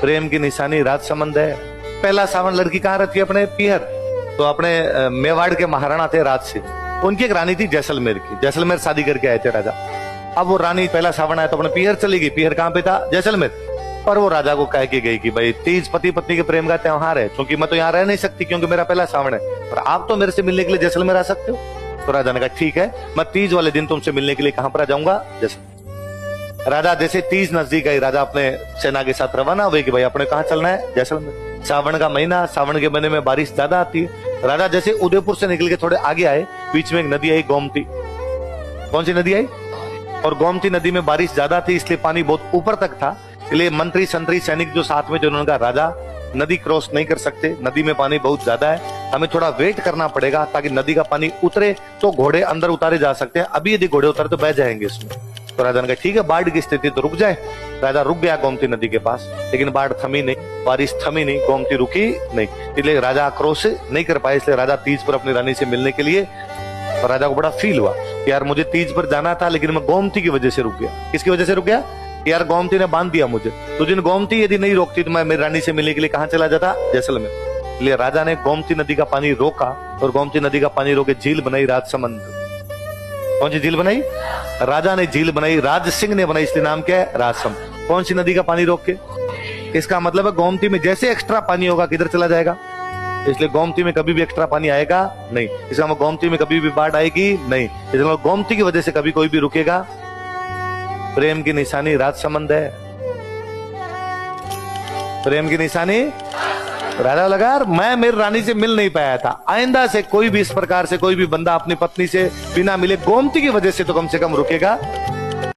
प्रेम की निशानी राजसमंद है। पहला सावन लड़की कहाँ रहती है? अपने पिहर। तो अपने मेवाड़ के महाराणा थे राज सिंह, उनकी एक रानी थी जैसलमेर की। जैसलमेर शादी करके आए थे राजा। अब वो रानी पहला सावन आया तो अपने पिहर चली गई। पिहर कहाँ पे था? जैसलमेर। और वो राजा को कह के गई कि भाई तीज पति पत्नी के प्रेम का त्योहार है, क्योंकि मैं तो यहाँ रह नहीं सकती क्योंकि मेरा पहला सावन है, और आप तो मेरे से मिलने के लिए जैसलमेर आ सकते हो। तो राजा ने कहा ठीक है, मैं तीज वाले दिन तुमसे मिलने के लिए कहां पर आ जाऊंगा? जैसलमेर। राजा जैसे तीज नजदीक आई, राजा अपने सेना के साथ रवाना हुए कि भाई अपने कहां चलना है? जैसलमेर। सावन का महीना, सावन के महीने में बारिश ज्यादा आती है। राजा जैसे उदयपुर से निकल के थोड़े आगे आए, बीच में एक नदी आई, गोमती। कौन सी नदी आई? और गोमती नदी में बारिश ज्यादा थी, इसलिए पानी बहुत ऊपर तक था। इसलिए मंत्री संतरी सैनिक जो साथ में थे उन्होंने कहा राजा नदी क्रॉस नहीं कर सकते, नदी में पानी बहुत ज्यादा है, हमें थोड़ा वेट करना पड़ेगा ताकि नदी का पानी उतरे तो घोड़े अंदर उतारे जा सकते हैं। अभी यदि घोड़े उतरे तो बह जाएंगे इसमें। तो राजा ने कहा ठीक है, बाढ़ की स्थिति तो रुक जाए। राजा रुक गया गोमती नदी के पास, लेकिन बाढ़ थमी नहीं, बारिश थमी नहीं, गोमती रुकी नहीं। इसलिए राजा आक्रोश नहीं कर पाए। इसलिए राजा तीज पर अपनी रानी से मिलने के लिए, और राजा को बड़ा फील हुआ कि यार मुझे तीज पर जाना था लेकिन मैं गोमती की वजह से रुक गया। किसकी वजह से रुक गया? यार गोमती ने बांध दिया मुझे। तो जिन गोमती यदि नहीं रोकती तो मैं मेरी रानी से मिलने के लिए कहां चला जाता? जैसलमेर। इसलिए राजा ने गोमती नदी का पानी रोका, और गोमती नदी का पानी रोके झील बनाई राजसमंद। कौन सी झील बनाई? राजा ने झील बनाई, राज सिंह ने बनाई, इसलिए नाम क्या है? राजसमंद। कौन सी नदी का पानी रोक के? इसका मतलब है गोमती में जैसे एक्स्ट्रा पानी होगा किधर चला जाएगा? इसलिए गोमती में कभी भी एक्स्ट्रा पानी आएगा नहीं। इसका मतलब गोमती में कभी भी बाढ़ आएगी नहीं। इसलिए गोमती की वजह से कभी कोई भी रुकेगा। प्रेम की निशानी राजसमंद है। प्रेम की निशानी राजा लगा, मैं मेरी रानी से मिल नहीं पाया था, आइंदा से कोई भी इस प्रकार से कोई भी बंदा अपनी पत्नी से बिना मिले गोमती की वजह से तो कम रुकेगा